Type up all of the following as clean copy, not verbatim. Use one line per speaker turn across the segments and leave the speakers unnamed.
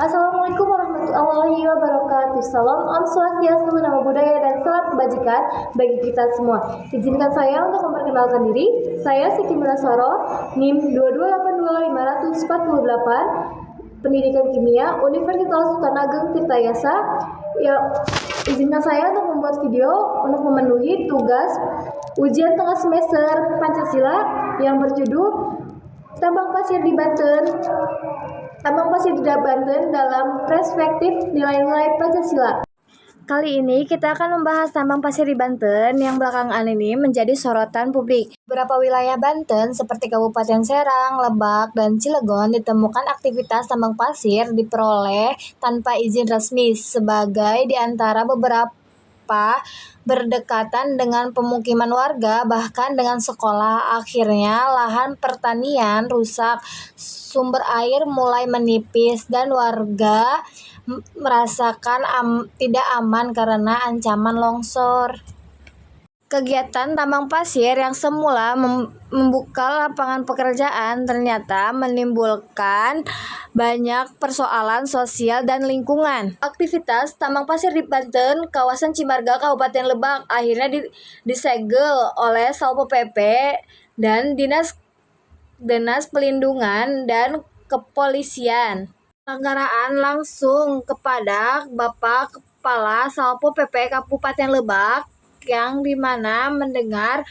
Assalamualaikum warahmatullahi wabarakatuh. Salam Om Swastiastu, Namo Buddhaya, dan salam kebajikan bagi kita semua. Izinkan saya untuk memperkenalkan diri. Saya Siti Munasoro, NIM 2282548, Pendidikan Kimia, Universitas Sultan Ageng Tirtayasa. Ya, izinkan saya untuk membuat video untuk memenuhi tugas ujian tengah semester Pancasila yang berjudul Tambang Pasir di Banten dalam perspektif nilai-nilai Pancasila. Kali ini kita akan membahas tambang pasir di Banten yang belakangan ini menjadi sorotan publik. Beberapa wilayah Banten seperti Kabupaten Serang, Lebak, dan Cilegon ditemukan aktivitas tambang pasir diperoleh tanpa izin resmi sebagai di antara beberapa berdekatan dengan pemukiman warga, bahkan dengan sekolah. Akhirnya lahan pertanian rusak, sumber air mulai menipis, dan warga merasakan tidak aman karena ancaman longsor. Kegiatan tambang pasir yang semula membuka lapangan pekerjaan ternyata menimbulkan banyak persoalan sosial dan lingkungan. Aktivitas tambang pasir di Banten, kawasan Cimarga, Kabupaten Lebak akhirnya disegel oleh Satpol PP dan Dinas Pelindungan dan Kepolisian. Pelanggaran langsung kepada Bapak Kepala Satpol PP Kabupaten Lebak, yang dimana mendengar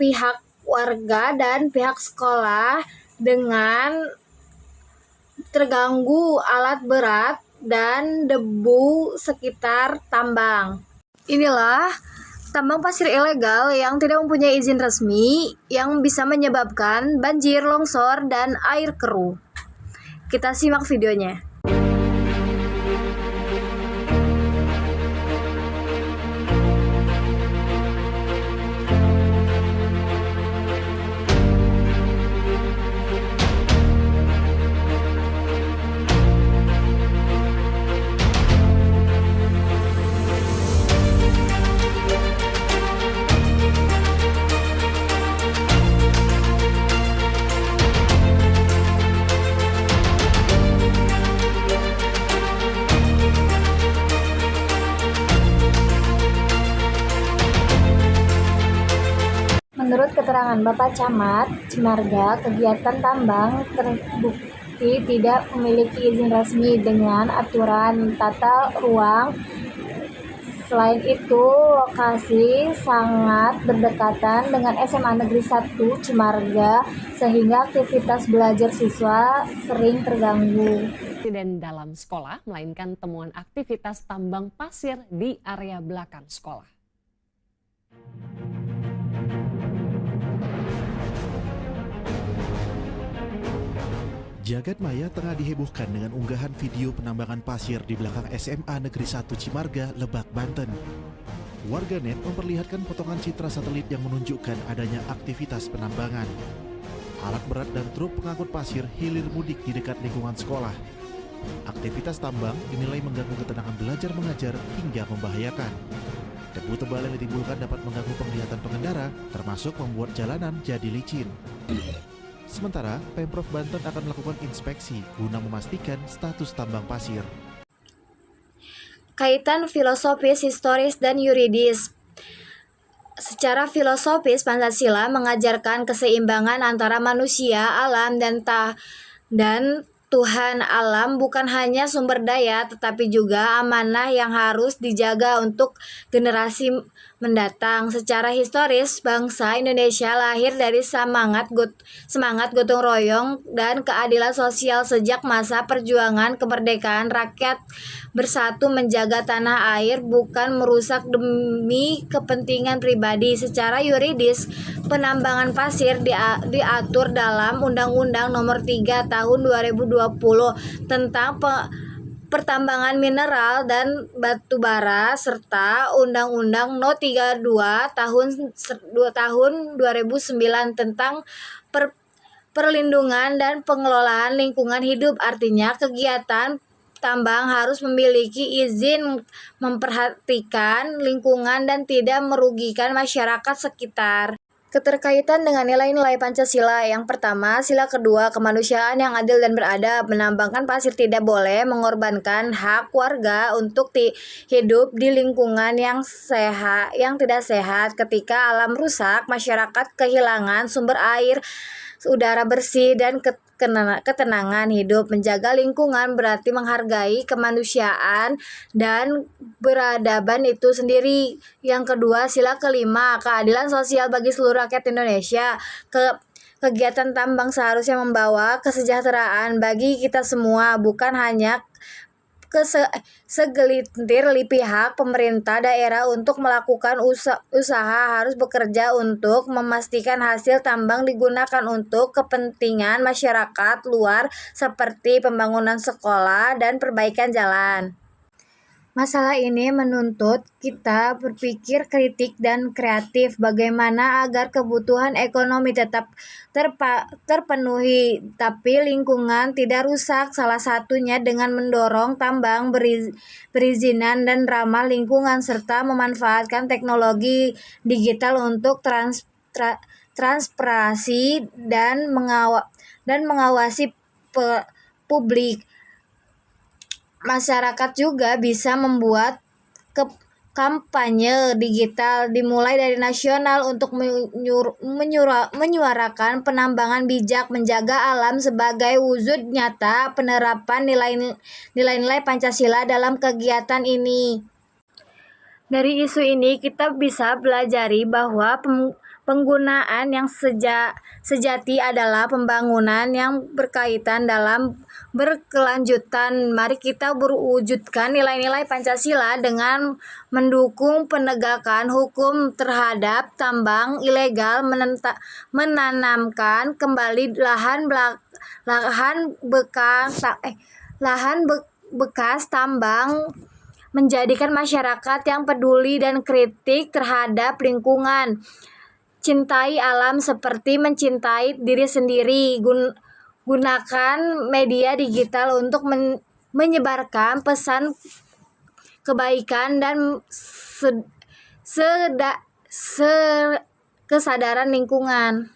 pihak warga dan pihak sekolah dengan terganggu alat berat dan debu sekitar tambang. Inilah tambang pasir ilegal yang tidak mempunyai izin resmi yang bisa menyebabkan banjir, longsor, dan air keruh. Kita simak videonya. Menurut keterangan Bapak Camat Cimarga, kegiatan tambang terbukti tidak memiliki izin resmi dengan aturan tata ruang. Selain itu, lokasi sangat berdekatan dengan SMA Negeri 1 Cimarga sehingga aktivitas belajar siswa sering terganggu.
Dan dalam sekolah, melainkan temuan aktivitas tambang pasir di area belakang sekolah.
Jagat maya tengah dihebohkan dengan unggahan video penambangan pasir di belakang SMA Negeri 1 Cimarga, Lebak, Banten. Warganet memperlihatkan potongan citra satelit yang menunjukkan adanya aktivitas penambangan. Alat berat dan truk pengangkut pasir hilir mudik di dekat lingkungan sekolah. Aktivitas tambang dinilai mengganggu ketenangan belajar mengajar hingga membahayakan. Debu tebal yang ditimbulkan dapat mengganggu penglihatan pengendara, termasuk membuat jalanan jadi licin. Sementara, Pemprov Banten akan melakukan inspeksi guna memastikan status tambang pasir.
Kaitan filosofis, historis, dan yuridis. Secara filosofis, Pancasila mengajarkan keseimbangan antara manusia, alam, dan Tuhan. Alam bukan hanya sumber daya, tetapi juga amanah yang harus dijaga untuk generasi mendatang. Secara historis, bangsa Indonesia lahir dari semangat gotong royong dan keadilan sosial sejak masa perjuangan kemerdekaan. Rakyat bersatu menjaga tanah air, bukan merusak demi kepentingan pribadi. Secara yuridis, penambangan pasir diatur dalam Undang-Undang Nomor 3 Tahun 2020 tentang pertambangan mineral dan batu bara serta Undang-Undang No 32 tahun 2009 tentang perlindungan dan pengelolaan lingkungan hidup. Artinya, kegiatan tambang harus memiliki izin, memperhatikan lingkungan, dan tidak merugikan masyarakat sekitar. Keterkaitan dengan nilai-nilai Pancasila. Yang pertama, sila kedua, kemanusiaan yang adil dan beradab. Menambangkan pasir tidak boleh mengorbankan hak warga untuk hidup di lingkungan yang tidak sehat. Ketika alam rusak, masyarakat kehilangan sumber air, udara bersih, dan ketenangan hidup. Menjaga lingkungan berarti menghargai kemanusiaan dan beradaban itu sendiri. Yang kedua, sila kelima, keadilan sosial bagi seluruh rakyat Indonesia. Kegiatan tambang seharusnya membawa kesejahteraan bagi kita semua, bukan hanya segelintir pihak pemerintah daerah. Untuk melakukan usaha harus bekerja untuk memastikan hasil tambang digunakan untuk kepentingan masyarakat luar seperti pembangunan sekolah dan perbaikan jalan. Masalah ini menuntut kita berpikir kritik dan kreatif bagaimana agar kebutuhan ekonomi tetap terpenuhi, tapi lingkungan tidak rusak. Salah satunya dengan mendorong tambang berizinan dan ramah lingkungan, serta memanfaatkan teknologi digital untuk transparansi dan mengawasi publik. Masyarakat juga bisa membuat kampanye digital dimulai dari nasional untuk menyuarakan penambangan bijak, menjaga alam sebagai wujud nyata penerapan nilai-nilai Pancasila dalam kegiatan ini. Dari isu ini kita bisa belajari bahwa penggunaan yang sejati adalah pembangunan yang berkaitan dalam berkelanjutan. Mari kita berwujudkan nilai-nilai Pancasila dengan mendukung penegakan hukum terhadap tambang ilegal, menanamkan kembali lahan bekas tambang, menjadikan masyarakat yang peduli dan kritik terhadap lingkungan. Cintai alam seperti mencintai diri sendiri. Gunakan media digital untuk menyebarkan pesan kebaikan dan kesadaran lingkungan.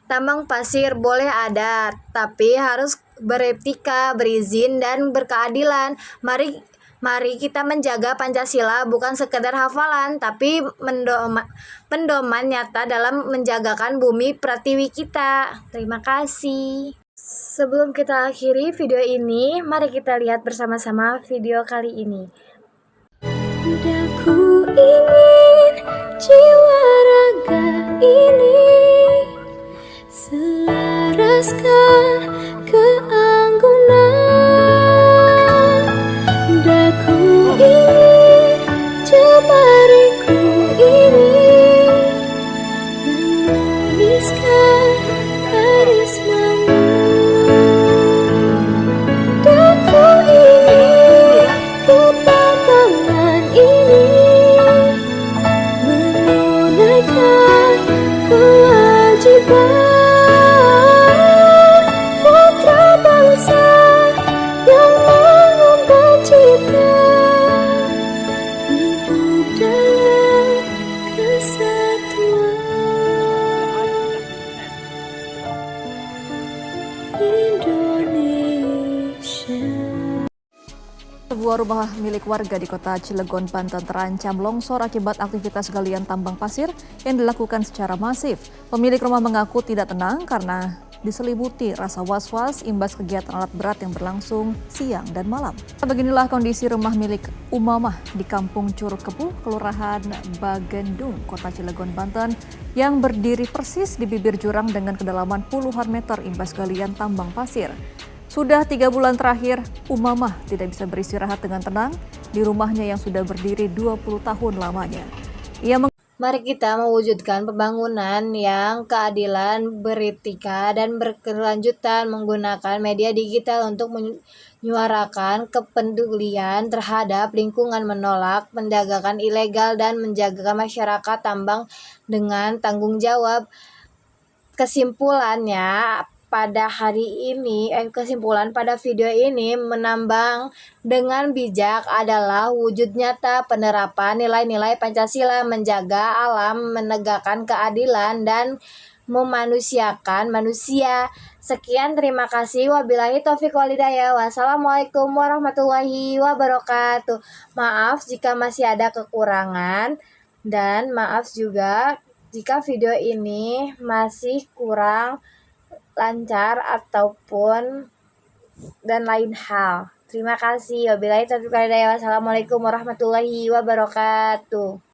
Tambang pasir boleh ada, tapi harus beretika, berizin, dan berkeadilan. Mari kita menjaga Pancasila bukan sekedar hafalan, tapi pendoman nyata dalam menjagakan bumi pratiwi kita. Terima kasih. Sebelum kita akhiri video ini, mari kita lihat bersama-sama video kali ini.
Ku ingin jiwa raga ini selaraskan keanggunan. Daku ingin jemariku ini menuliskan karismamu. Daku ingin kepatangan ini menunaikan kewajiban putra bangsa yang mengemban cita hidup dalam kesatuan Indonesia.
Sebuah rumah milik warga di kota Cilegon, Banten terancam longsor akibat aktivitas galian tambang pasir yang dilakukan secara masif. Pemilik rumah mengaku tidak tenang karena diselimuti rasa was-was imbas kegiatan alat berat yang berlangsung siang dan malam. Beginilah kondisi rumah milik Umamah di Kampung Curug Kepuh, Kelurahan Bagendung, Kota Cilegon, Banten, yang berdiri persis di bibir jurang dengan kedalaman puluhan meter imbas galian tambang pasir. Sudah 3 bulan terakhir, Umamah tidak bisa beristirahat dengan tenang di rumahnya yang sudah berdiri 20 tahun lamanya.
Mari kita mewujudkan pembangunan yang keadilan, beretika, dan berkelanjutan, menggunakan media digital untuk menyuarakan kepedulian terhadap lingkungan, menolak perdagangan ilegal, dan menjaga masyarakat tambang dengan tanggung jawab. Kesimpulannya, pada hari ini, kesimpulan pada video ini, menambang dengan bijak adalah wujud nyata penerapan nilai-nilai Pancasila, menjaga alam, menegakkan keadilan, dan memanusiakan manusia. Sekian, terima kasih. Wabillahi taufiq walhidayah. Wassalamualaikum warahmatullahi wabarakatuh. Maaf jika masih ada kekurangan, dan maaf juga jika video ini masih kurang lancar ataupun dan lain hal. Terima kasih. Wabillahi taufiq walhidayah. Wassalamualaikum warahmatullahi wabarakatuh.